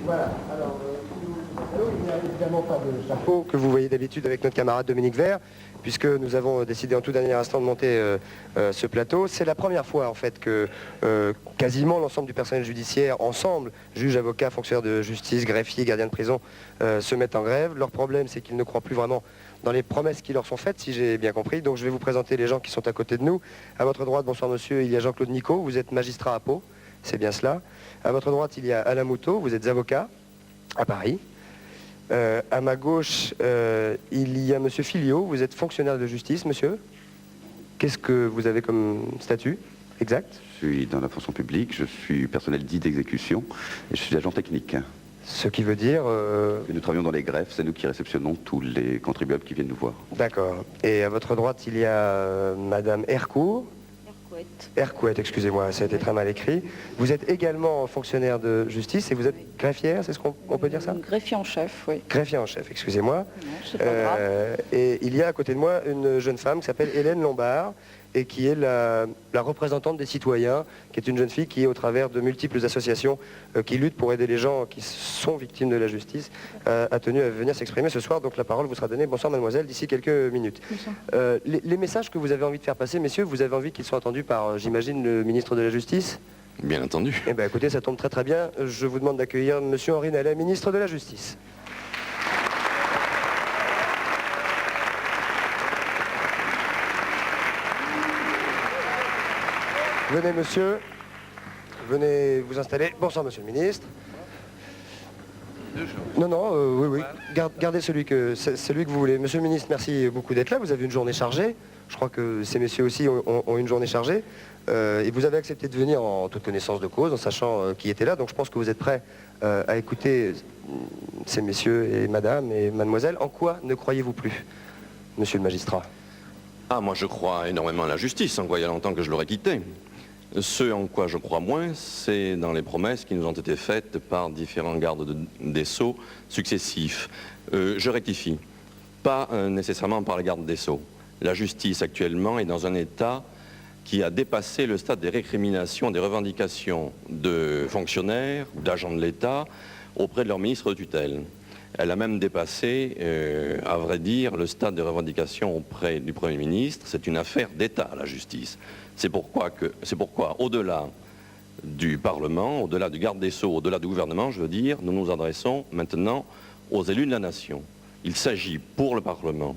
Voilà, alors, il n'y a évidemment pas de chapeau que vous voyez d'habitude avec notre camarade Dominique Vert, puisque nous avons décidé en tout dernier instant de monter ce plateau. C'est la première fois en fait que quasiment l'ensemble du personnel judiciaire, ensemble, juges, avocats, fonctionnaires de justice, greffiers, gardiens de prison, se mettent en grève. Leur problème, c'est qu'ils ne croient plus vraiment dans les promesses qui leur sont faites, si j'ai bien compris. Donc je vais vous présenter les gens qui sont à côté de nous. À votre droite, bonsoir monsieur, il y a Jean-Claude Nicot, vous êtes magistrat à Pau, c'est bien cela. À votre droite, il y a Alain Moutot, vous êtes avocat à Paris. À ma gauche, il y a monsieur Filliot, vous êtes fonctionnaire de justice, monsieur. Qu'est-ce que vous avez comme statut exact? Je suis dans la fonction publique, je suis personnel dit d'exécution et je suis agent technique. Ce qui veut dire... Que nous travaillons dans les greffes, c'est nous qui réceptionnons tous les contribuables qui viennent nous voir. D'accord. Et à votre droite, il y a madame Hercourt. Hercouët, excusez-moi, ça a été très mal écrit. Vous êtes également fonctionnaire de justice et vous êtes greffière, c'est ce qu'on peut dire ça? Greffier en chef, oui. Greffier en chef, excusez-moi. C'est pas grave. Et il y a à côté de moi une jeune femme qui s'appelle Hélène Lombard et qui est la représentante des citoyens, qui est une jeune fille qui, au travers de multiples associations qui luttent pour aider les gens qui sont victimes de la justice, a tenu à venir s'exprimer ce soir. Donc la parole vous sera donnée, bonsoir mademoiselle, d'ici quelques minutes. Les messages que vous avez envie de faire passer, messieurs, vous avez envie qu'ils soient entendus par, j'imagine, le ministre de la Justice? Bien entendu. Eh bien écoutez, ça tombe très très bien. Je vous demande d'accueillir monsieur Henri Nallet, ministre de la Justice. Venez, monsieur. Venez vous installer. Bonsoir, monsieur le ministre. Non, non, oui. Gardez celui que vous voulez. Monsieur le ministre, merci beaucoup d'être là. Vous avez une journée chargée. Je crois que ces messieurs aussi ont une journée chargée. Et vous avez accepté de venir en toute connaissance de cause, en sachant qui était là. Donc je pense que vous êtes prêts à écouter ces messieurs et madame et mademoiselle. En quoi ne croyez-vous plus, monsieur le magistrat? Ah, moi je crois énormément à la justice, en quoi il y a longtemps que je l'aurais quitté. Ce en quoi je crois moins, c'est dans les promesses qui nous ont été faites par différents gardes des Sceaux successifs. Je rectifie, pas nécessairement par les gardes des Sceaux. La justice actuellement est dans un état qui a dépassé le stade des récriminations, des revendications de fonctionnaires ou d'agents de l'État auprès de leur ministre de tutelle. Elle a même dépassé, à vrai dire, le stade de revendication auprès du Premier ministre. C'est une affaire d'État, la justice. C'est pourquoi, au-delà du Parlement, au-delà du garde des Sceaux, au-delà du gouvernement, je veux dire, nous nous adressons maintenant aux élus de la nation. Il s'agit pour le Parlement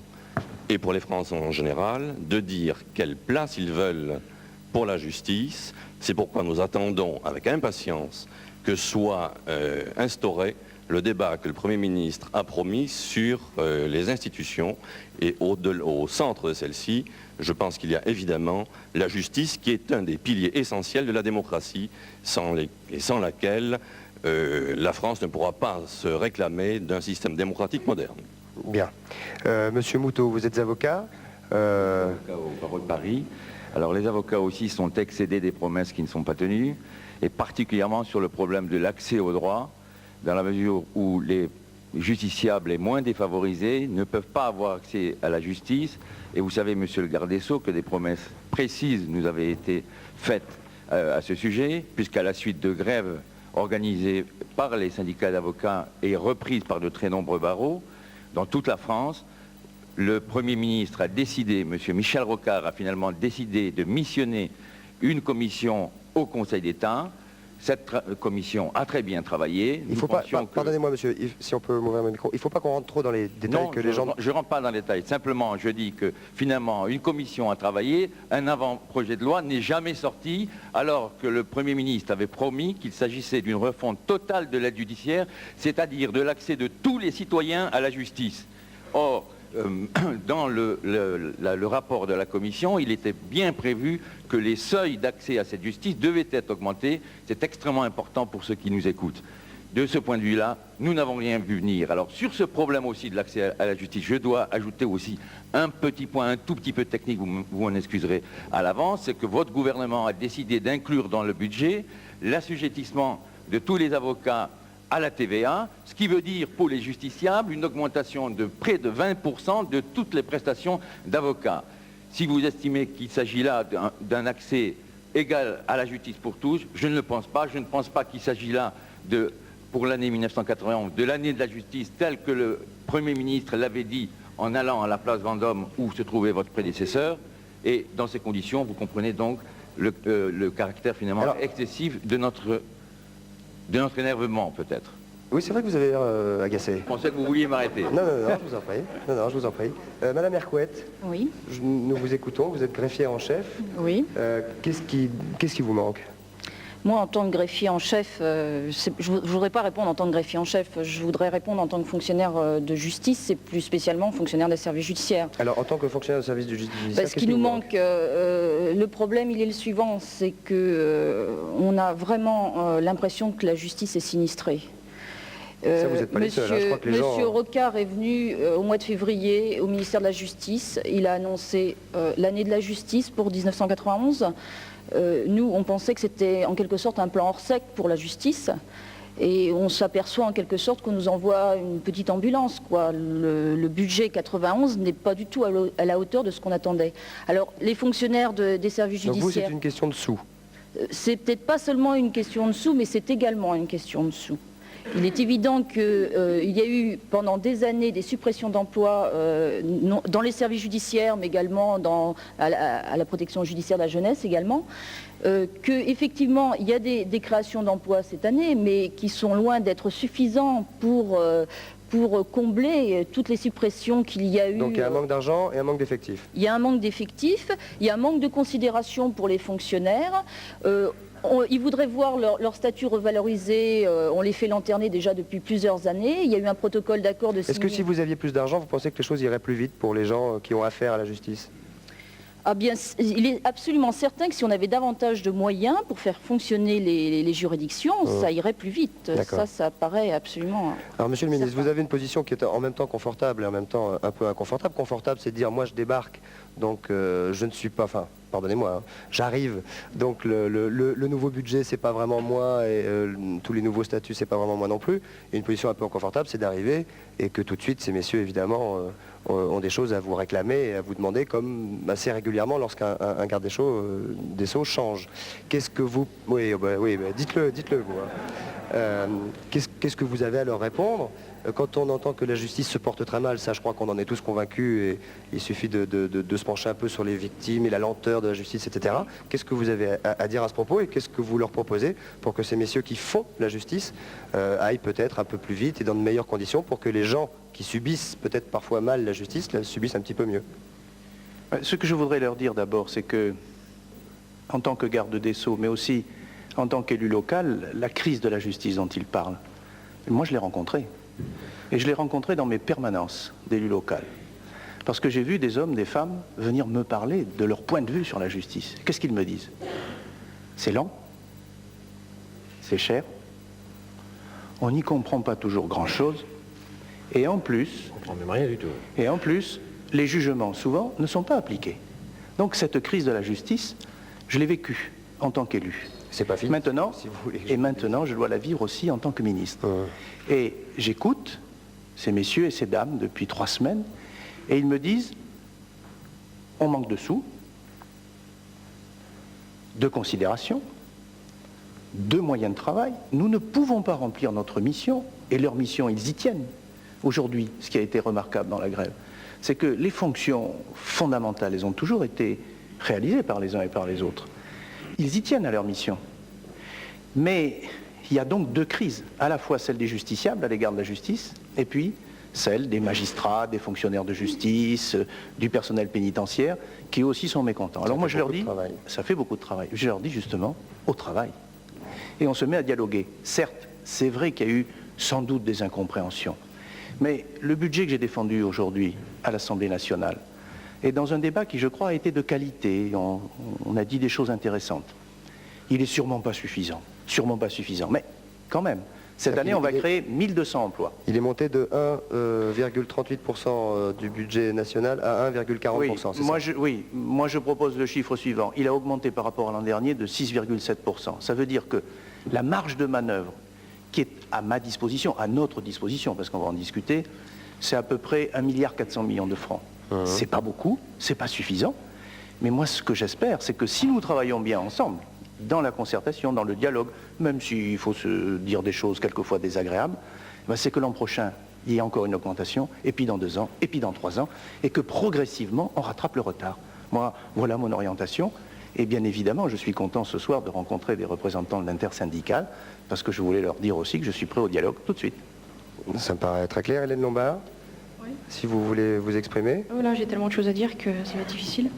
et pour les Français en général de dire quelle place ils veulent pour la justice. C'est pourquoi nous attendons avec impatience que soit instauré le débat que le Premier ministre a promis sur les institutions et au centre de celle-ci, je pense qu'il y a évidemment la justice qui est un des piliers essentiels de la démocratie sans laquelle la France ne pourra pas se réclamer d'un système démocratique moderne. Bien. Monsieur Moutot, vous êtes avocat Avocat au barreau de Paris. Alors les avocats aussi sont excédés des promesses qui ne sont pas tenues, et particulièrement sur le problème de l'accès au droit, dans la mesure où les justiciables les moins défavorisés ne peuvent pas avoir accès à la justice. Et vous savez, monsieur le garde des Sceaux, que des promesses précises nous avaient été faites à ce sujet, puisqu'à la suite de grèves organisées par les syndicats d'avocats et reprises par de très nombreux barreaux, dans toute la France, le Premier ministre a décidé, monsieur Michel Rocard a finalement décidé de missionner une commission au Conseil d'État. Cette commission a très bien travaillé. Il faut pas, pardonnez-moi monsieur, si on peut m'ouvrir mon micro, il ne faut pas qu'on rentre trop dans les détails. Non, que les gens... je ne rentre pas dans les détails. Simplement, je dis que finalement, une commission a travaillé, un avant-projet de loi n'est jamais sorti, alors que le Premier ministre avait promis qu'il s'agissait d'une refonte totale de l'aide judiciaire, c'est-à-dire de l'accès de tous les citoyens à la justice. Or, dans le rapport de la commission, il était bien prévu que les seuils d'accès à cette justice devaient être augmentés. C'est extrêmement important pour ceux qui nous écoutent. De ce point de vue-là, nous n'avons rien vu venir. Alors, sur ce problème aussi de l'accès à la justice, je dois ajouter aussi un petit point, un tout petit peu technique, vous m'en excuserez à l'avance, c'est que votre gouvernement a décidé d'inclure dans le budget l'assujettissement de tous les avocats à la TVA, ce qui veut dire pour les justiciables une augmentation de près de 20% de toutes les prestations d'avocats. Si vous estimez qu'il s'agit là d'un accès égal à la justice pour tous, je ne le pense pas. Je ne pense pas qu'il s'agit là pour l'année 1991, de l'année de la justice, telle que le Premier ministre l'avait dit en allant à la place Vendôme où se trouvait votre prédécesseur. Et dans ces conditions, vous comprenez donc le caractère finalement excessif de notre énervement peut-être. Oui, c'est vrai que vous avez l'air agacé. Je pensais que vous vouliez m'arrêter. Non, je vous en prie. Non, je vous en prie. Madame Hercouette, Oui, nous vous écoutons, vous êtes greffier en chef. oui. Qu'est-ce qui vous manque? Moi, en tant que greffier en chef, je ne voudrais pas répondre en tant que greffier en chef, je voudrais répondre en tant que fonctionnaire de justice, et plus spécialement fonctionnaire des services judiciaires. Alors, en tant que fonctionnaire de service de justice, Ce qui nous manque, le problème, il est le suivant, c'est que on a vraiment l'impression que la justice est sinistrée. Ça, vous n'êtes pas les seuls, hein. Je crois que les gens... Monsieur Rocard est venu au mois de février au ministère de la Justice. Il a annoncé l'année de la justice pour 1991. Nous, on pensait que c'était en quelque sorte un plan hors sec pour la justice. Et on s'aperçoit en quelque sorte qu'on nous envoie une petite ambulance, quoi. Le budget 91 n'est pas du tout à la hauteur de ce qu'on attendait. Alors, les fonctionnaires des services judiciaires... Donc vous, c'est une question de sous? C'est peut-être pas seulement une question de sous, mais c'est également une question de sous. Il est évident qu'il y a eu pendant des années des suppressions d'emplois dans les services judiciaires, mais également à la protection judiciaire de la jeunesse également, qu'effectivement il y a des créations d'emplois cette année, mais qui sont loin d'être suffisants pour combler toutes les suppressions qu'il y a eu. Donc il y a un manque d'argent et un manque d'effectifs. Il y a un manque d'effectifs, il y a un manque de considération pour les fonctionnaires. Ils voudraient voir leur statut revalorisé, on les fait lanterner déjà depuis plusieurs années. Il y a eu un protocole d'accord de signer. Est-ce que si vous aviez plus d'argent, vous pensez que les choses iraient plus vite pour les gens qui ont affaire à la justice? Ah bien, il est absolument certain que si on avait davantage de moyens pour faire fonctionner les juridictions, ça irait plus vite. Ça paraît absolument... Alors, monsieur le ministre, vous avez une position qui est en même temps confortable et en même temps un peu inconfortable. Confortable, c'est de dire, moi je débarque, donc je ne suis pas... Enfin, pardonnez-moi, hein, j'arrive, donc le nouveau budget, c'est pas vraiment moi, et tous les nouveaux statuts, c'est pas vraiment moi non plus. Et une position un peu inconfortable, c'est d'arriver et que tout de suite, ces messieurs, évidemment... ont des choses à vous réclamer et à vous demander, comme assez régulièrement lorsqu'un garde des Sceaux change. Qu'est-ce que vous... Oui, dites-le vous. Hein. Qu'est-ce que vous avez à leur répondre quand on entend que la justice se porte très mal? Ça, je crois qu'on en est tous convaincus, et il suffit de se pencher un peu sur les victimes et la lenteur de la justice, etc. Qu'est-ce que vous avez à dire à ce propos, et qu'est-ce que vous leur proposez pour que ces messieurs qui font la justice aillent peut-être un peu plus vite et dans de meilleures conditions, pour que les gens qui subissent peut-être parfois mal la justice, la subissent un petit peu mieux? Ce que je voudrais leur dire d'abord, c'est que, en tant que garde des Sceaux, mais aussi en tant qu'élu local, la crise de la justice dont ils parlent, moi je l'ai rencontrée. Et je l'ai rencontrée dans mes permanences d'élu local. Parce que j'ai vu des hommes, des femmes venir me parler de leur point de vue sur la justice. Qu'est-ce qu'ils me disent? C'est lent, c'est cher, on n'y comprend pas toujours grand-chose, et en plus... On comprend même rien du tout. Et en plus, les jugements, souvent, ne sont pas appliqués. Donc cette crise de la justice, je l'ai vécue en tant qu'élu. C'est pas fini. Maintenant, si vous voulez. Et maintenant, je dois la vivre aussi en tant que ministre. Et j'écoute ces messieurs et ces dames depuis 3 semaines, et ils me disent, on manque de sous, de considération, de moyens de travail. Nous ne pouvons pas remplir notre mission, et leur mission, ils y tiennent. Aujourd'hui, ce qui a été remarquable dans la grève, c'est que les fonctions fondamentales, elles ont toujours été réalisées par les uns et par les autres. Ils y tiennent à leur mission. Mais il y a donc 2 crises, à la fois celle des justiciables à l'égard de la justice, et puis celle des magistrats, des fonctionnaires de justice, du personnel pénitentiaire, qui aussi sont mécontents. Alors moi je leur dis, ça fait beaucoup de travail, je leur dis justement, au travail. Et on se met à dialoguer. Certes, c'est vrai qu'il y a eu sans doute des incompréhensions, mais le budget que j'ai défendu aujourd'hui à l'Assemblée nationale est dans un débat qui, je crois, a été de qualité. On a dit des choses intéressantes. Il est sûrement pas suffisant, mais quand même, cette année, on va créer 1200 emplois. Il est monté de 1,38% du budget national à 1,40%. Oui, moi je propose le chiffre suivant. Il a augmenté par rapport à l'an dernier de 6,7%. Ça veut dire que la marge de manœuvre qui est à ma disposition, à notre disposition, parce qu'on va en discuter, c'est à peu près 1,4 milliard de francs. C'est pas beaucoup, c'est pas suffisant, mais moi ce que j'espère, c'est que si nous travaillons bien ensemble, dans la concertation, dans le dialogue, même s'il faut se dire des choses quelquefois désagréables, c'est que l'an prochain, il y ait encore une augmentation, et puis dans 2 ans, et puis dans 3 ans, et que progressivement, on rattrape le retard. Moi, voilà mon orientation. Et bien évidemment, je suis content ce soir de rencontrer des représentants de l'intersyndicale, parce que je voulais leur dire aussi que je suis prêt au dialogue tout de suite. Ça me paraît très clair, Hélène Lombard. Oui. Si vous voulez vous exprimer. Oh là, j'ai tellement de choses à dire que ça va être difficile.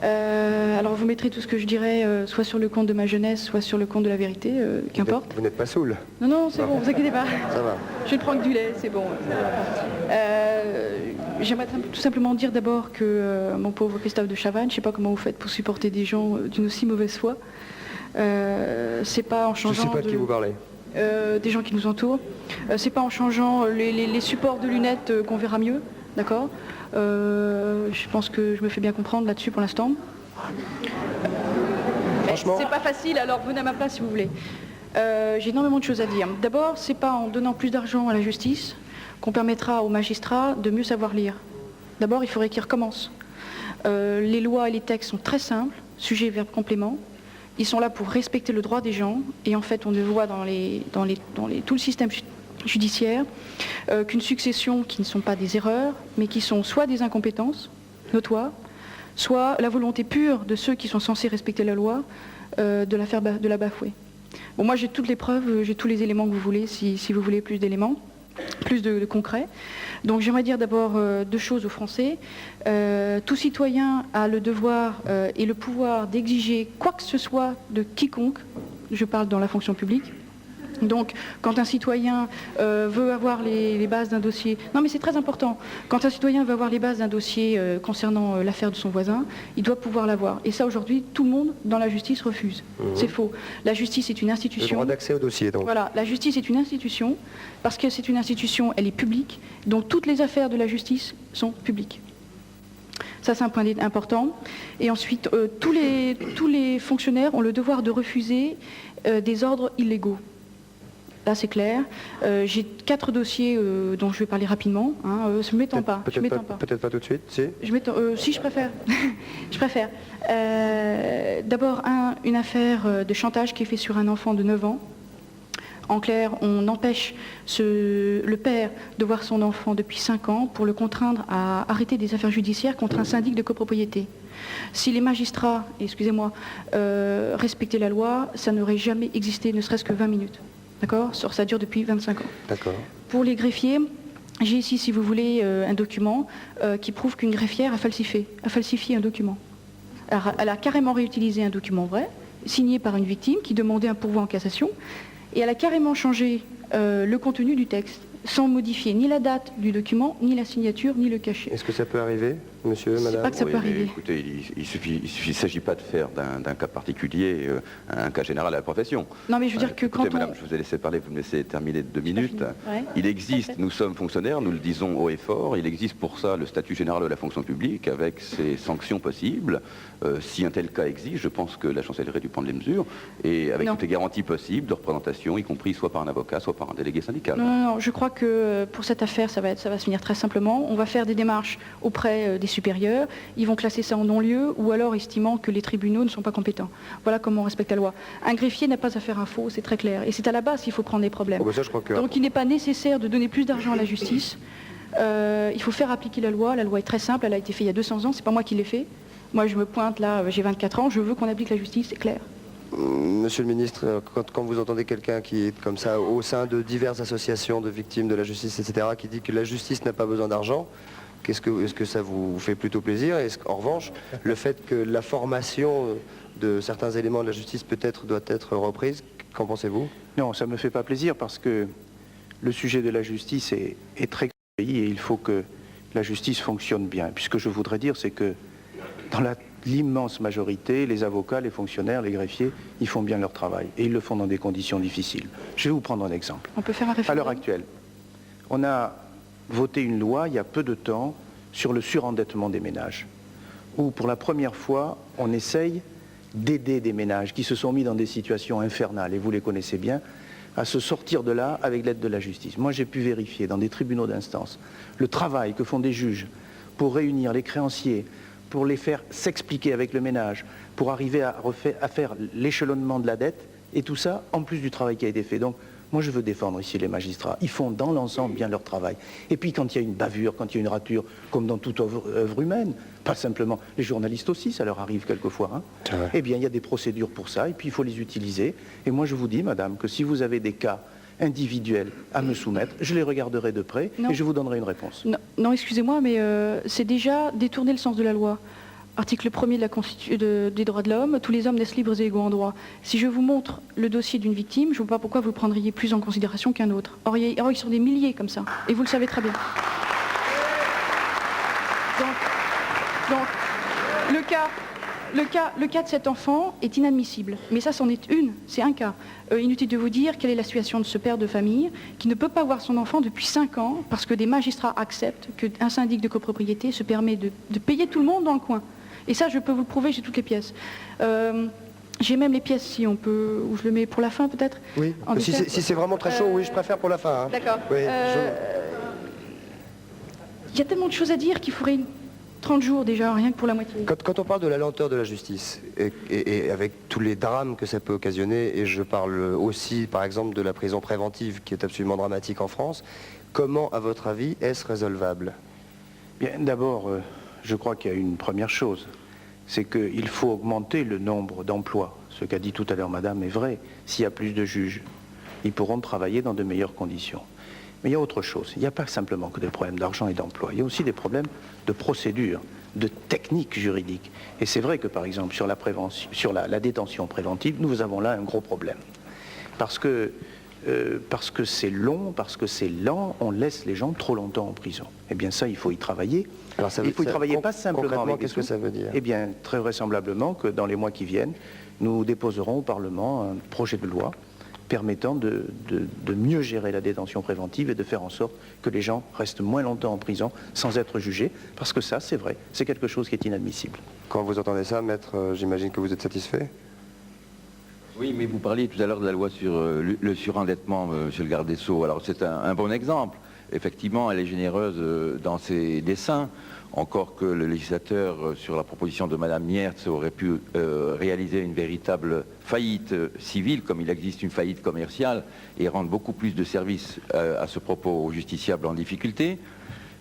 Alors vous mettrez tout ce que je dirais, soit sur le compte de ma jeunesse, soit sur le compte de la vérité, qu'importe. Vous n'êtes pas saoul. Non, non, c'est bon, vous inquiétez pas. Ça va. Je ne prends que du lait, c'est bon. J'aimerais tout simplement dire d'abord que mon pauvre Christophe de Chavannes, je ne sais pas comment vous faites pour supporter des gens d'une aussi mauvaise foi. C'est pas en Je changeant ne sais pas de qui vous parlez. des gens qui nous entourent. C'est pas en changeant les supports de lunettes qu'on verra mieux, d'accord. Je pense que je me fais bien comprendre là-dessus pour l'instant. Franchement. C'est pas facile, alors venez à ma place si vous voulez. J'ai énormément de choses à dire. D'abord, c'est pas en donnant plus d'argent à la justice qu'on permettra aux magistrats de mieux savoir lire. D'abord, il faudrait qu'ils recommencent. Les lois et les textes sont très simples, sujet, verbe, complément. Ils sont là pour respecter le droit des gens, et en fait, on le voit dans tout le système judiciaire, qu'une succession qui ne sont pas des erreurs, mais qui sont soit des incompétences notoires, soit la volonté pure de ceux qui sont censés respecter la loi de la bafouer. Bon, moi, j'ai toutes les preuves, j'ai tous les éléments que vous voulez, si vous voulez plus d'éléments, plus de concret. Donc j'aimerais dire d'abord 2 choses aux Français. Tout citoyen a le devoir et le pouvoir d'exiger quoi que ce soit de quiconque, je parle dans la fonction publique. Donc quand un citoyen veut avoir les bases d'un dossier, non mais c'est très important, quand un citoyen veut avoir les bases d'un dossier concernant l'affaire de son voisin, il doit pouvoir l'avoir. Et ça aujourd'hui, tout le monde dans la justice refuse. C'est faux. La justice est une institution. Le droit d'accès au dossier donc. Voilà, la justice est une institution, parce que c'est une institution, elle est publique, donc toutes les affaires de la justice sont publiques. Ça, c'est un point important. Et ensuite, tous les fonctionnaires ont le devoir de refuser des ordres illégaux. Là, c'est clair. J'ai 4 dossiers dont je vais parler rapidement. Je ne m'étends pas. Peut-être pas tout de suite, si. Si, je préfère. Je préfère. D'abord, une affaire de chantage qui est faite sur un enfant de 9 ans. En clair, on empêche le père de voir son enfant depuis 5 ans pour le contraindre à arrêter des affaires judiciaires contre un syndic de copropriété. Si les magistrats, excusez-moi, respectaient la loi, ça n'aurait jamais existé, ne serait-ce que 20 minutes. D'accord ? Ça dure depuis 25 ans. D'accord. Pour les greffiers, j'ai ici, si vous voulez, un document qui prouve qu'une greffière a falsifié un document. Alors, elle a carrément réutilisé un document vrai, signé par une victime qui demandait un pourvoi en cassation, et elle a carrément changé le contenu du texte, sans modifier ni la date du document, ni la signature, ni le cachet. Est-ce que ça peut arriver, monsieur, C'est madame? pas que ça peut arriver. Écoutez, il ne s'agit pas de faire d'un cas particulier un cas général à la profession. Non, mais je veux dire que Écoutez, quand on... madame, je vous ai laissé parler, vous me laissez terminer 2 minutes. Ouais. Il existe, Parfait. nous sommes fonctionnaires, nous le disons haut et fort, il existe pour ça le statut général de la fonction publique avec ses sanctions possibles. Si un tel cas existe, je pense que la chancellerie a dû prendre les mesures et avec Non. toutes les garanties possibles de représentation, y compris soit par un avocat, soit par un délégué syndical. Non, je crois que pour cette affaire, ça va se finir très simplement. On va faire des démarches auprès des supérieurs. Ils vont classer ça en non-lieu ou alors estimant que les tribunaux ne sont pas compétents. Voilà comment on respecte la loi. Un greffier n'a pas à faire un faux, c'est très clair. Et c'est à la base qu'il faut prendre des problèmes. Oh, bah ça, je crois que... Donc il n'est pas nécessaire de donner plus d'argent à la justice. Il faut faire appliquer la loi. La loi est très simple, elle a été faite il y a 200 ans, c'est pas moi qui l'ai fait. Moi je me pointe là, j'ai 24 ans, je veux qu'on applique la justice, c'est clair. Monsieur le ministre, quand vous entendez quelqu'un qui est comme ça au sein de diverses associations de victimes de la justice, etc., qui dit que la justice n'a pas besoin d'argent, est-ce que ça vous fait plutôt plaisir? En revanche, le fait que la formation de certains éléments de la justice peut-être doit être reprise, qu'en pensez-vous? Non, ça ne me fait pas plaisir parce que le sujet de la justice est très grave et il faut que la justice fonctionne bien. Puis ce que je voudrais dire, c'est que dans l'immense majorité, les avocats, les fonctionnaires, les greffiers, ils font bien leur travail et ils le font dans des conditions difficiles. Je vais vous prendre un exemple. On peut faire un À référendum. l'heure actuelle, on a voté une loi il y a peu de temps sur le surendettement des ménages, où pour la première fois, on essaye d'aider des ménages qui se sont mis dans des situations infernales, et vous les connaissez bien, à se sortir de là avec l'aide de la justice. Moi, j'ai pu vérifier dans des tribunaux d'instance le travail que font des juges pour réunir les créanciers, pour les faire s'expliquer avec le ménage, pour arriver à faire l'échelonnement de la dette, et tout ça en plus du travail qui a été fait. Donc, moi, je veux défendre ici les magistrats. Ils font dans l'ensemble bien leur travail. Et puis, quand il y a une bavure, quand il y a une rature, comme dans toute œuvre humaine, pas simplement, les journalistes aussi, ça leur arrive quelquefois, hein, eh bien, il y a des procédures pour ça, et puis il faut les utiliser. Et moi, je vous dis, madame, que si vous avez des cas individuels à me soumettre, je les regarderai de près et je vous donnerai une réponse. Non, excusez-moi, mais c'est déjà détourner le sens de la loi. Article 1er des droits de l'homme, tous les hommes naissent libres et égaux en droit. Si je vous montre le dossier d'une victime, je ne vois pas pourquoi vous le prendriez plus en considération qu'un autre. Or, ils sont des milliers comme ça, et vous le savez très bien. Donc le cas de cet enfant est inadmissible. Mais ça, c'en est une, c'est un cas. Inutile de vous dire quelle est la situation de ce père de famille qui ne peut pas voir son enfant depuis 5 ans parce que des magistrats acceptent qu'un syndic de copropriété se permet de payer tout le monde dans le coin. Et ça, je peux vous le prouver, j'ai toutes les pièces. J'ai même les pièces, si on peut, ou je le mets pour la fin peut-être. Oui, si c'est vraiment très chaud, oui, je préfère pour la fin. Hein. D'accord. Oui, il y a tellement de choses à dire qu'il faudrait 30 jours déjà, rien que pour la moitié. Quand on parle de la lenteur de la justice, et avec tous les drames que ça peut occasionner, et je parle aussi par exemple de la prison préventive qui est absolument dramatique en France, comment, à votre avis, est-ce résolvable? Bien, d'abord, je crois qu'il y a une première chose, c'est qu'il faut augmenter le nombre d'emplois. Ce qu'a dit tout à l'heure madame est vrai. S'il y a plus de juges, ils pourront travailler dans de meilleures conditions. Mais il y a autre chose. Il n'y a pas simplement que des problèmes d'argent et d'emploi. Il y a aussi des problèmes de procédure, de technique juridique. Et c'est vrai que, par exemple, sur la détention préventive, nous avons là un gros problème. Parce que c'est long, parce que c'est lent, on laisse les gens trop longtemps en prison. Eh bien ça, il faut y travailler. Alors, il faut y travailler pas simplement avec qu'est-ce que ça veut dire? Eh bien, très vraisemblablement que dans les mois qui viennent, nous déposerons au Parlement un projet de loi permettant de mieux gérer la détention préventive et de faire en sorte que les gens restent moins longtemps en prison sans être jugés, parce que ça, c'est vrai, c'est quelque chose qui est inadmissible. Quand vous entendez ça, maître, j'imagine que vous êtes satisfait? Oui, mais vous parliez tout à l'heure de la loi sur le surendettement, monsieur le garde des Sceaux. Alors c'est un bon exemple. Effectivement, elle est généreuse dans ses dessins, encore que le législateur, sur la proposition de Madame Miertz, aurait pu réaliser une véritable faillite civile, comme il existe une faillite commerciale, et rendre beaucoup plus de services à ce propos aux justiciables en difficulté.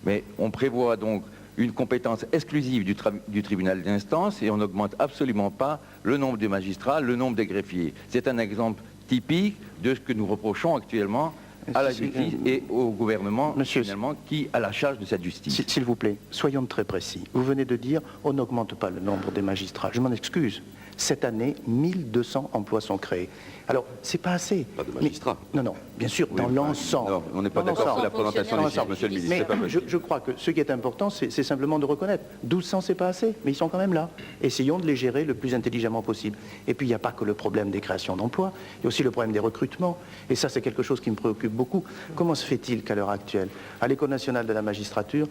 Mais on prévoit donc une compétence exclusive du tribunal d'instance et on n'augmente absolument pas le nombre de magistrats, le nombre des greffiers. C'est un exemple typique de ce que nous reprochons actuellement à la justice et au gouvernement, Monsieur, finalement, qui a la charge de cette justice. S'il vous plaît, soyons très précis. Vous venez de dire, on n'augmente pas le nombre des magistrats. Je m'en excuse. Cette année, 1200 emplois sont créés. Alors, c'est pas assez. Pas de magistrats. Non, bien sûr, dans l'ensemble. Non, on n'est pas d'accord sur la présentation des chiffres, monsieur le ministre. Mais C'est pas possible. je crois que ce qui est important, c'est simplement de reconnaître. 1200, c'est pas assez, mais ils sont quand même là. Essayons de les gérer le plus intelligemment possible. Et puis, il n'y a pas que le problème des créations d'emplois, il y a aussi le problème des recrutements. Et ça, c'est quelque chose qui me préoccupe beaucoup. Comment se fait-il qu'à l'heure actuelle, à l'École nationale de la magistrature,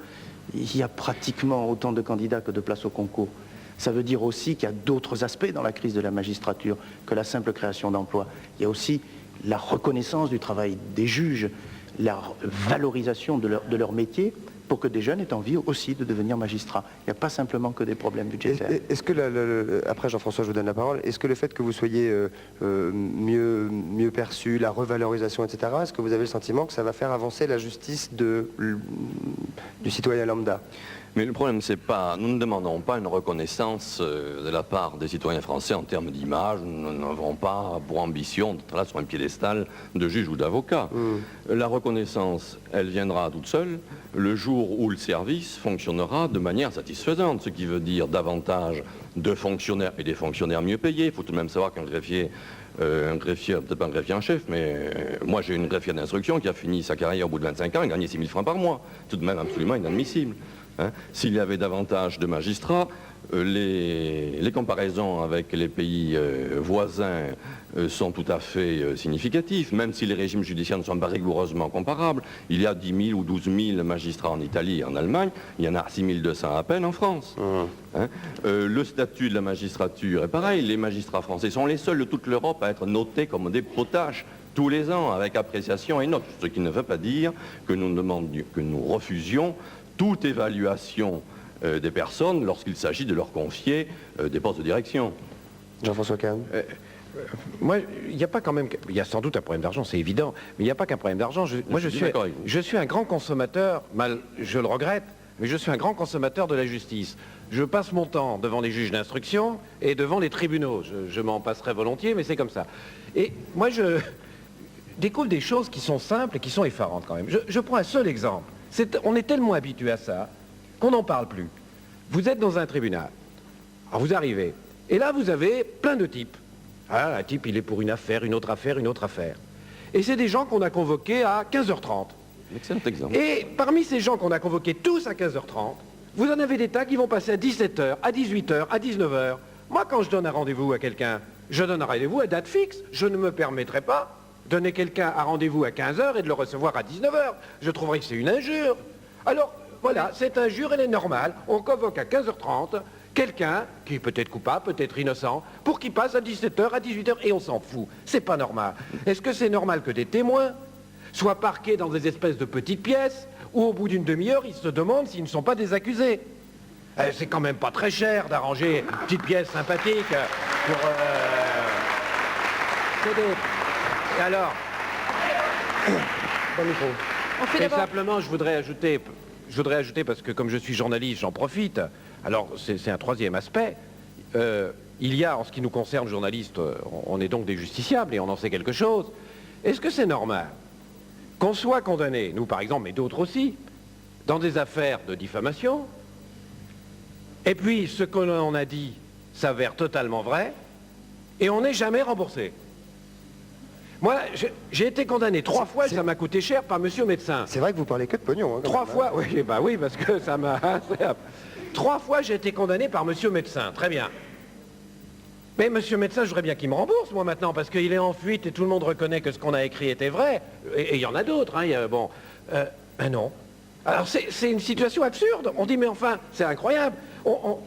il y a pratiquement autant de candidats que de places au concours? Ça veut dire aussi qu'il y a d'autres aspects dans la crise de la magistrature que la simple création d'emplois. Il y a aussi la reconnaissance du travail des juges, la valorisation de leur métier pour que des jeunes aient envie aussi de devenir magistrats. Il n'y a pas simplement que des problèmes budgétaires. Est-ce que, après Jean-François, je vous donne la parole, est-ce que le fait que vous soyez mieux perçu, la revalorisation, etc., est-ce que vous avez le sentiment que ça va faire avancer la justice du citoyen lambda? Mais le problème, c'est pas, nous ne demandons pas une reconnaissance de la part des citoyens français en termes d'image. Nous n'avons pas pour ambition d'être là sur un piédestal de juge ou d'avocat. La reconnaissance, elle viendra toute seule le jour où le service fonctionnera de manière satisfaisante, ce qui veut dire davantage de fonctionnaires et des fonctionnaires mieux payés. Il faut tout de même savoir qu'un greffier, peut-être pas un greffier en chef, mais moi j'ai une greffière d'instruction qui a fini sa carrière au bout de 25 ans et gagné 6 000 francs par mois. Tout de même absolument inadmissible. Hein. S'il y avait davantage de magistrats, les comparaisons avec les pays voisins sont tout à fait significatives, même si les régimes judiciaires ne sont pas rigoureusement comparables. Il y a 10 000 ou 12 000 magistrats en Italie et en Allemagne, il y en a 6 200 à peine en France. Hein. Le statut de la magistrature est pareil, les magistrats français sont les seuls de toute l'Europe à être notés comme des potages tous les ans, avec appréciation et note, ce qui ne veut pas dire que nous refusions toute évaluation des personnes lorsqu'il s'agit de leur confier des postes de direction. Jean-François Kahn. Moi, il n'y a pas quand même... Il y a sans doute un problème d'argent, c'est évident, mais il n'y a pas qu'un problème d'argent. Je suis un grand consommateur, je le regrette, mais je suis un grand consommateur de la justice. Je passe mon temps devant les juges d'instruction et devant les tribunaux. Je m'en passerai volontiers, mais c'est comme ça. Et moi, je découvre des choses qui sont simples et qui sont effarantes quand même. Je prends un seul exemple. On est tellement habitué à ça qu'on n'en parle plus. Vous êtes dans un tribunal. Alors vous arrivez. Et là, vous avez plein de types. Ah, un type, il est pour une affaire, une autre affaire, une autre affaire. Et c'est des gens qu'on a convoqués à 15h30. Excellent exemple. Et parmi ces gens qu'on a convoqués tous à 15h30, vous en avez des tas qui vont passer à 17h, à 18h, à 19h. Moi, quand je donne un rendez-vous à quelqu'un, je donne un rendez-vous à date fixe. Je ne me permettrai pas de donner quelqu'un un rendez-vous à 15h et de le recevoir à 19h. Je trouverais que c'est une injure. Alors, voilà, cette injure, elle est normale. On convoque à 15h30 quelqu'un qui est peut-être coupable, peut-être innocent, pour qu'il passe à 17h, à 18h, et on s'en fout. C'est pas normal. Est-ce que c'est normal que des témoins soient parqués dans des espèces de petites pièces, où au bout d'une demi-heure, ils se demandent s'ils ne sont pas des accusés? C'est quand même pas très cher d'arranger une petite pièce sympathique pour... Et alors Bon micro. On fait Et d'abord... simplement, je voudrais ajouter, parce que comme je suis journaliste, j'en profite. Alors, c'est un troisième aspect. Il y a, en ce qui nous concerne, journalistes, on est donc des justiciables et on en sait quelque chose. Est-ce que c'est normal qu'on soit condamné, nous par exemple, mais d'autres aussi, dans des affaires de diffamation, et puis ce que l'on a dit s'avère totalement vrai, et on n'est jamais remboursé? Moi, j'ai été condamné 3 fois, et ça m'a coûté cher par monsieur médecin. C'est vrai que vous parlez que de pognon. Hein, 3 fois, oui, bah oui, parce que ça m'a... 3 fois, j'ai été condamné par monsieur médecin, très bien. Mais monsieur médecin, je voudrais bien qu'il me rembourse, moi, maintenant, parce qu'il est en fuite et tout le monde reconnaît que ce qu'on a écrit était vrai. Et il y en a d'autres, hein, bon... ben non. Alors, c'est une situation absurde. On dit, mais enfin, c'est incroyable.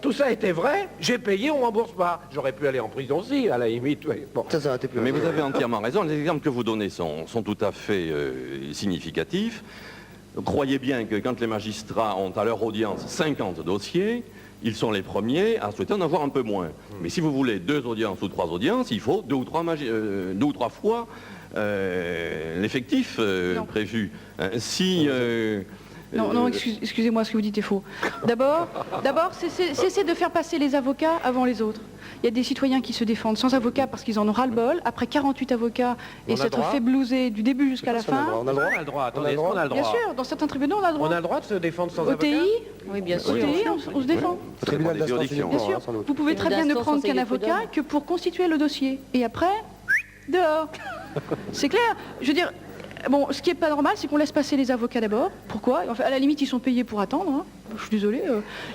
Tout ça était vrai, j'ai payé, on ne rembourse pas. J'aurais pu aller en prison aussi, à la limite. Oui. Bon. Ça aurait été plus Mais facile. vous avez entièrement raison. Les exemples que vous donnez sont tout à fait significatifs. Croyez bien que quand les magistrats ont à leur audience 50 dossiers, ils sont les premiers à souhaiter en avoir un peu moins. Mais si vous voulez 2 audiences ou 3 audiences, il faut 2 ou 3 fois l'effectif prévu. Non, excusez-moi, ce que vous dites est faux. D'abord, cessez de faire passer les avocats avant les autres. Il y a des citoyens qui se défendent sans avocat parce qu'ils en ont ras-le-bol. Après 48 avocats et s'être fait blouser du début jusqu'à la fin. On a le droit. On a le droit, attendez, est-ce qu'on a le droit? Bien sûr, dans certains tribunaux, on a le droit. On a le droit de se défendre sans Au avocat? TI, Oui, bien sûr. au TI, on se défend. Au tribunal des d'instance juridictions. uniquement, Bien hein, sûr, sans doute. vous pouvez très bien ne D'instance, prendre on qu'un sait avocat les que pour constituer le dossier. Et après, dehors. C'est clair. Je veux dire, bon, ce qui n'est pas normal, c'est qu'on laisse passer les avocats d'abord. Pourquoi? Enfin, à la limite, ils sont payés pour attendre. Hein. Je suis désolée.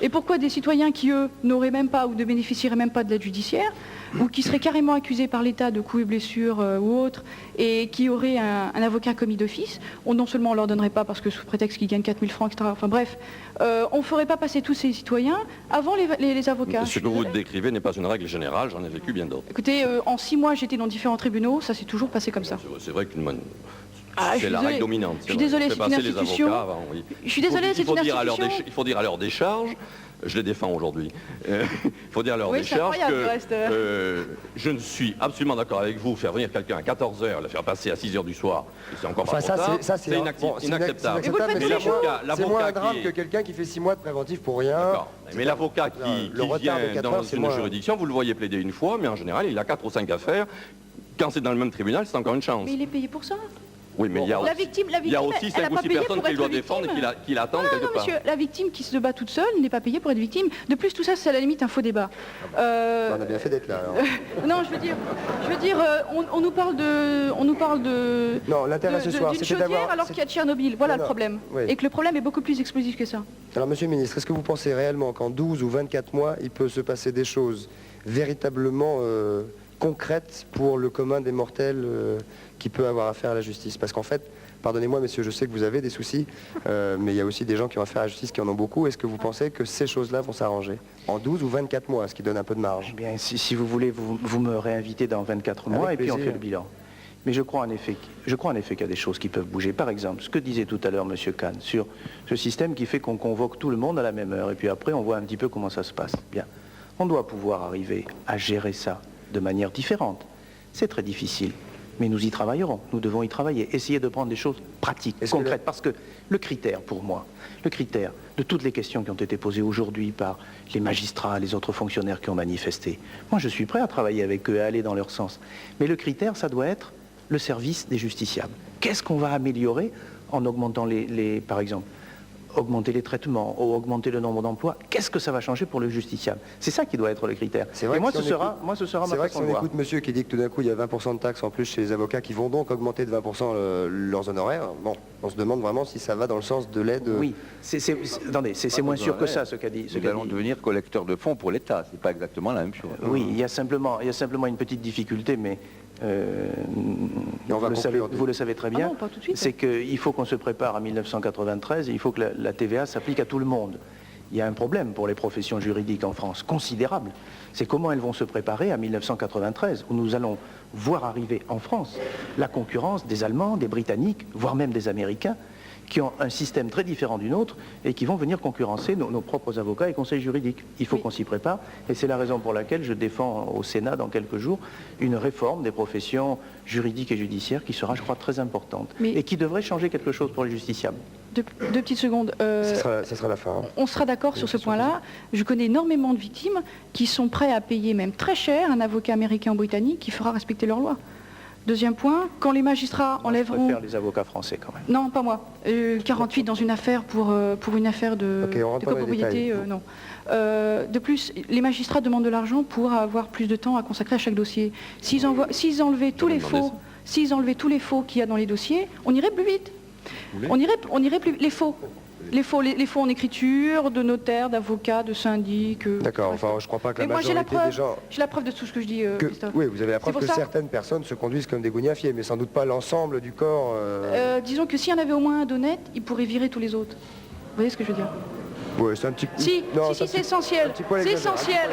Et pourquoi des citoyens qui, eux, n'auraient même pas ou ne bénéficieraient même pas de l'aide judiciaire, ou qui seraient carrément accusés par l'État de coups et blessures ou autres, et qui auraient un avocat commis d'office, non seulement on ne leur donnerait pas parce que sous prétexte qu'ils gagnent 4 000 francs, etc. Enfin bref, on ne ferait pas passer tous ces citoyens avant les avocats. Ce que vous décrivez n'est pas une règle générale, j'en ai vécu bien d'autres. Écoutez, en 6 mois, j'étais dans différents tribunaux, ça s'est toujours passé comme ça. C'est vrai que Ah, je c'est suis la désolée. règle dominante. Je suis désolée, c'est une institution. Il Je suis désolée, c'est une institution. Il faut dire à leur décharge, je les défends aujourd'hui, il faut dire à leur Oui, c'est décharge incroyable, que le reste. je ne suis absolument d'accord avec vous, faire venir quelqu'un à 14h, le faire passer à 6h du soir, c'est encore pas Enfin, trop tard, ça, c'est inacceptable. Mais vous le faites tous les jours. C'est moins un drame qui que est- quelqu'un qui fait 6 mois de préventif pour rien. D'accord. Mais l'avocat qui Le retard de vient 4 dans heures, c'est une moins- juridiction, vous le voyez plaider une fois, mais en général, il a 4 ou 5 affaires. Quand c'est dans le même tribunal, c'est encore une chance. Mais il est payé pour ça. Oui, mais il y a La aussi, victime, il y a aussi elle 5 n'a ou pas 6 payé personnes pour qu'il doit être défendre et victime. qu'il attendent Non, quelque non, part. monsieur, la victime qui se bat toute seule n'est pas payée pour être victime. De plus, tout ça, c'est à la limite un faux débat. On a bien fait d'être là. alors. Non, je veux dire, on nous parle de Non, l'intérêt ce soir, d'une c'était d'avoir... chaudière alors qu'il y a Tchernobyl. Voilà Non, le problème. oui. Et que le problème est beaucoup plus explosif que ça. Alors, monsieur le ministre, est-ce que vous pensez réellement qu'en 12 ou 24 mois, il peut se passer des choses véritablement concrètes pour le commun des mortels qui peut avoir affaire à la justice? Parce qu'en fait, pardonnez-moi, messieurs, je sais que vous avez des soucis, mais il y a aussi des gens qui ont affaire à la justice qui en ont beaucoup. Est-ce que vous pensez que ces choses-là vont s'arranger en 12 ou 24 mois, ce qui donne un peu de marge? Eh bien, si vous voulez, vous me réinvitez dans 24 mois Avec et puis on plaisir. fait le bilan. Mais je crois en effet qu'il y a des choses qui peuvent bouger. Par exemple, ce que disait tout à l'heure M. Kahn sur ce système qui fait qu'on convoque tout le monde à la même heure et puis après on voit un petit peu comment ça se passe. Bien, on doit pouvoir arriver à gérer ça de manière différente. C'est très difficile, mais nous y travaillerons, nous devons y travailler, essayer de prendre des choses pratiques, concrètes, parce que le critère pour moi, le critère de toutes les questions qui ont été posées aujourd'hui par les magistrats, les autres fonctionnaires qui ont manifesté, moi je suis prêt à travailler avec eux, à aller dans leur sens. Mais le critère, ça doit être le service des justiciables. Qu'est-ce qu'on va améliorer en augmentant par exemple, augmenter les traitements ou augmenter le nombre d'emplois? Qu'est-ce que ça va changer pour le justiciable? C'est ça qui doit être le critère. Et moi, ce sera ma façon de voir. C'est vrai que si on écoute monsieur qui dit que tout d'un coup, il y a 20% de taxes en plus chez les avocats qui vont donc augmenter de 20% leurs honoraires, bon, on se demande vraiment si ça va dans le sens de l'aide. Oui, attendez, c'est moins sûr que ça, ce qu'a dit. Nous allons devenir collecteurs de fonds pour l'État, c'est pas exactement la même chose. Oui, il y a simplement une petite difficulté, mais vous le savez très bien, c'est qu'il faut qu'on se prépare à 1993 et il faut que la TVA s'applique à tout le monde. Il y a un problème pour les professions juridiques en France, considérable. C'est comment elles vont se préparer à 1993, où nous allons voir arriver en France la concurrence des Allemands, des Britanniques, voire même des Américains, qui ont un système très différent du nôtre et qui vont venir concurrencer nos propres avocats et conseils juridiques. Il faut qu'on s'y prépare et c'est la raison pour laquelle je défends au Sénat dans quelques jours une réforme des professions juridiques et judiciaires qui sera, je crois, très importante et qui devrait changer quelque chose pour les justiciables. Deux petites secondes. Ça sera la fin. Hein. On sera d'accord sur ce point-là. Je connais énormément de victimes qui sont prêts à payer même très cher un avocat américain ou britannique qui fera respecter leurs lois. Deuxième point, quand les magistrats enlèveront... Je préfère les avocats français quand même. Non, pas moi. 48 dans une affaire pour une affaire de copropriété, non. De plus, les magistrats demandent de l'argent pour avoir plus de temps à consacrer à chaque dossier. S'ils enlevaient tous les faux qu'il y a dans les dossiers, on irait plus vite. On irait plus les faux. Les faux en écriture, de notaires, d'avocats, de syndics... D'accord, enfin je crois pas que la majorité des gens... J'ai la preuve de tout ce que je dis, Christophe. Oui, vous avez la preuve que certaines personnes se conduisent comme des gougnafiers, mais sans doute pas l'ensemble du corps... Disons que s'il y en avait au moins un d'honnête, il pourrait virer tous les autres. Vous voyez ce que je veux dire? Oui, c'est un petit... Si, c'est essentiel. C'est essentiel.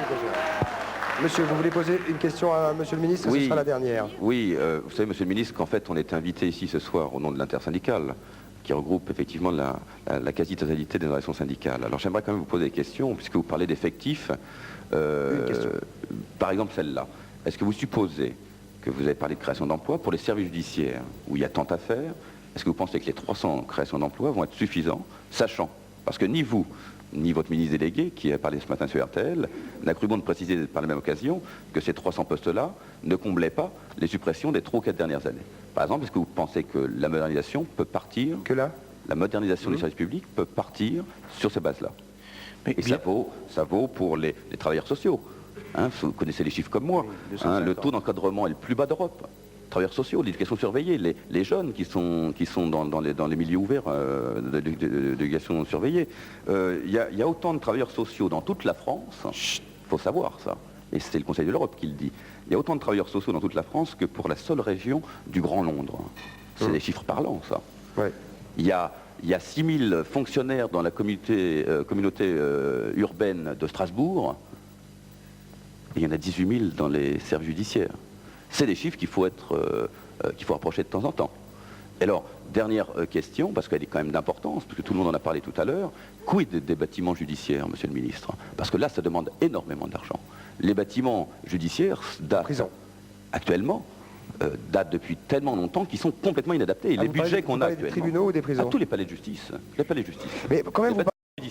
Monsieur, vous voulez poser une question à Monsieur le Ministre? Oui, ce sera la dernière. Oui, vous savez, Monsieur le Ministre, qu'en fait, on est invité ici ce soir au nom de l'intersyndicale, qui regroupe effectivement la quasi-totalité des organisations syndicales. Alors j'aimerais quand même vous poser des questions, puisque vous parlez d'effectifs. Par exemple celle-là. Est-ce que vous supposez que vous avez parlé de création d'emplois pour les services judiciaires, où il y a tant à faire? Est-ce que vous pensez que les 300 créations d'emplois vont être suffisants, sachant, parce que ni vous, ni votre ministre délégué, qui a parlé ce matin sur RTL, n'a cru bon de préciser par la même occasion que ces 300 postes-là ne comblaient pas les suppressions des 3 ou 4 dernières années. Par exemple, est-ce que vous pensez que la modernisation peut partir... Que là La modernisation des services publics peut partir sur ces bases-là. Et ça vaut pour les travailleurs sociaux. Hein, vous connaissez les chiffres comme moi. Hein, le taux d'encadrement est le plus bas d'Europe. Travailleurs sociaux, l'éducation surveillée, les jeunes qui sont dans les milieux ouverts d'éducation surveillée. Il y a autant de travailleurs sociaux dans toute la France, il faut savoir ça, et c'est le Conseil de l'Europe qui le dit, il y a autant de travailleurs sociaux dans toute la France que pour la seule région du Grand Londres. C'est des chiffres parlants, ça. Ouais. Il y a 6000 fonctionnaires dans la communauté urbaine de Strasbourg, et il y en a 18 000 dans les services judiciaires. C'est des chiffres qu'il faut approcher de temps en temps. Et alors, dernière question, parce qu'elle est quand même d'importance, parce que tout le monde en a parlé tout à l'heure, quid des bâtiments judiciaires, Monsieur le Ministre? Parce que là, ça demande énormément d'argent. Les bâtiments judiciaires actuellement datent depuis tellement longtemps qu'ils sont complètement inadaptés. Et les budgets qu'on a actuellement... Des tribunaux ou des prisons? À tous les palais de justice. Les palais de justice. Mais quand même,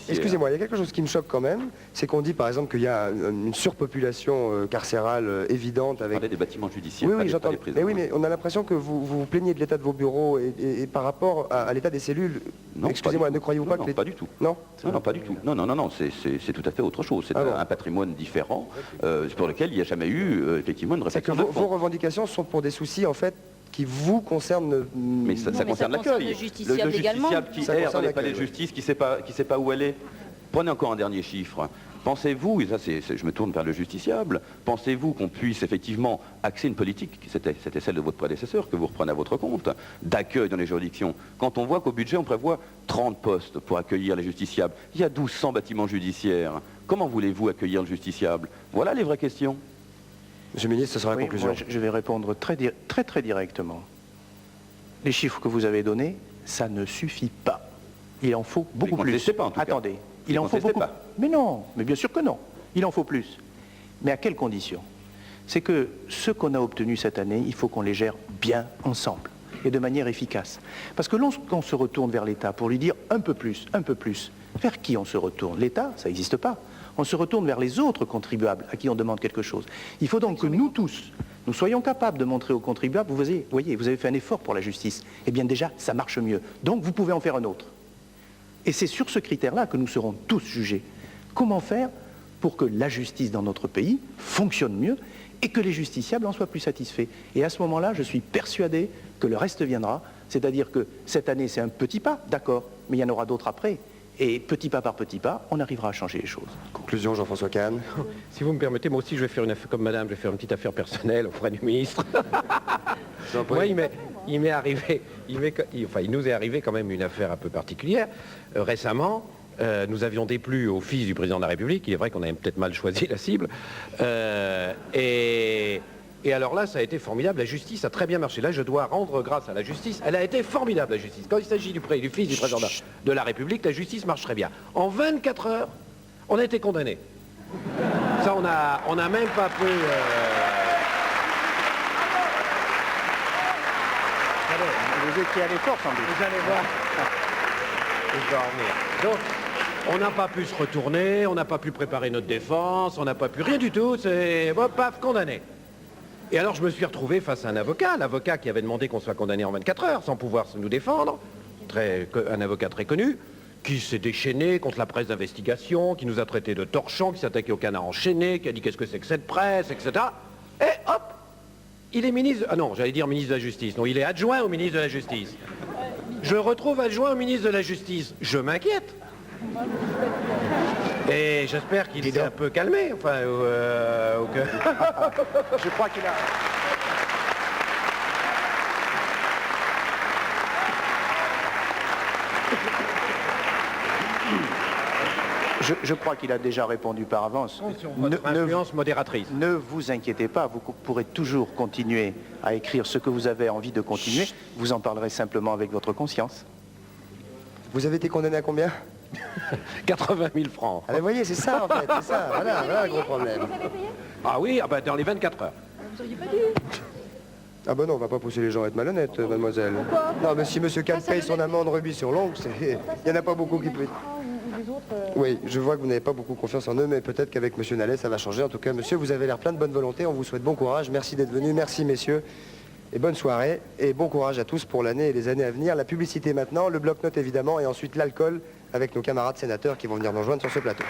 excusez-moi, il y a quelque chose qui me choque quand même, c'est qu'on dit par exemple qu'il y a une surpopulation carcérale évidente avec... On parlait des bâtiments judiciaires, oui, j'entends. des prisons. Mais oui, mais on a l'impression que vous vous plaignez de l'état de vos bureaux et par rapport à l'état des cellules. Non, excusez-moi, ne croyez-vous pas que... Non, pas du tout. Non, non, pas du tout. Non, c'est tout à fait autre chose. C'est un patrimoine différent pour lequel il n'y a jamais eu effectivement une réflexion de fond. Vos revendications sont pour des soucis en fait qui vous concernent... Mais ça concerne l'accueil. Le justiciable qui erre dans les palais de justice, qui ne sait pas où aller. Prenez encore un dernier chiffre. Pensez-vous, et ça je me tourne vers le justiciable, pensez-vous qu'on puisse effectivement axer une politique, c'était celle de votre prédécesseur, que vous reprenez à votre compte, d'accueil dans les juridictions, quand on voit qu'au budget on prévoit 30 postes pour accueillir les justiciables, il y a 1200 bâtiments judiciaires, comment voulez-vous accueillir le justiciable? Voilà les vraies questions. Monsieur le ministre, ce sera la Oui, conclusion. moi, je vais répondre très directement. Les chiffres que vous avez donnés, ça ne suffit pas. Il en faut beaucoup Ne les plus. contestez pas, en tout cas. Attendez, Ne il en les faut contestez beaucoup. pas. Mais non, mais bien sûr que non. Il en faut plus. Mais à quelles conditions? C'est que ce qu'on a obtenu cette année, il faut qu'on les gère bien ensemble et de manière efficace. Parce que lorsqu'on se retourne vers l'État pour lui dire un peu plus, vers qui on se retourne? L'État, ça n'existe pas. On se retourne vers les autres contribuables à qui on demande quelque chose. Il faut donc que nous tous, nous soyons capables de montrer aux contribuables, vous voyez, vous avez fait un effort pour la justice. Eh bien déjà, ça marche mieux. Donc vous pouvez en faire un autre. Et c'est sur ce critère-là que nous serons tous jugés. Comment faire pour que la justice dans notre pays fonctionne mieux et que les justiciables en soient plus satisfaits? Et à ce moment-là, je suis persuadé que le reste viendra. C'est-à-dire que cette année, c'est un petit pas, d'accord, mais il y en aura d'autres après. Et petit pas par petit pas, on arrivera à changer les choses. Conclusion, Jean-François Kahn. Si vous me permettez, moi aussi je vais faire une affaire comme madame, je vais faire une petite affaire personnelle auprès du ministre. Moi, il m'est arrivé, il nous est arrivé quand même une affaire un peu particulière. Récemment, nous avions déplu au fils du président de la République, il est vrai qu'on avait peut-être mal choisi la cible, et alors là, ça a été formidable, la justice a très bien marché. Là, je dois rendre grâce à la justice, elle a été formidable, la justice. Quand il s'agit du fils du président de la République, la justice marche très bien. En 24 heures, on a été condamnés. Ça, on a même pas pu... Vous étiez à l'effort, sans doute. Vous allez voir. Je vais en venir. Donc, on n'a pas pu se retourner, on n'a pas pu préparer notre défense, on n'a pas pu rien du tout, c'est... Hop, paf, condamné. Et alors je me suis retrouvé face à un avocat, l'avocat qui avait demandé qu'on soit condamné en 24 heures sans pouvoir nous défendre, un avocat très connu, qui s'est déchaîné contre la presse d'investigation, qui nous a traités de torchons, qui s'attaquait au canard enchaîné, qui a dit qu'est-ce que c'est que cette presse, etc. Et hop, il est ministre... Ah non, j'allais dire ministre de la Justice. Non, il est adjoint au ministre de la Justice. Je retrouve adjoint au ministre de la Justice. Je m'inquiète. Et j'espère qu'il s'est un peu calmé, enfin, Je crois qu'il a... Je crois qu'il a déjà répondu par avance. sur votre influence modératrice. Ne vous inquiétez pas, vous pourrez toujours continuer à écrire ce que vous avez envie de continuer. Vous en parlerez simplement avec votre conscience. Vous avez été condamné à combien? 80 000 francs. Ah, vous voyez, c'est ça en fait, c'est ça. Voilà un gros problème. Ah oui, dans les 24 heures. Ah ben non, on va pas pousser les gens à être malhonnêtes, mademoiselle. Non, mais si monsieur Kahn paye son amende rubis sur l'ongle, il n'y en a pas beaucoup qui peut... Oui, je vois que vous n'avez pas beaucoup confiance en eux, mais peut-être qu'avec monsieur Nallet, ça va changer. En tout cas, monsieur, vous avez l'air plein de bonne volonté. On vous souhaite bon courage. Merci d'être venu. Merci, messieurs. Et bonne soirée. Et bon courage à tous pour l'année et les années à venir. La publicité maintenant, le bloc-notes évidemment, et ensuite l'alcool avec nos camarades sénateurs qui vont venir nous rejoindre sur ce plateau.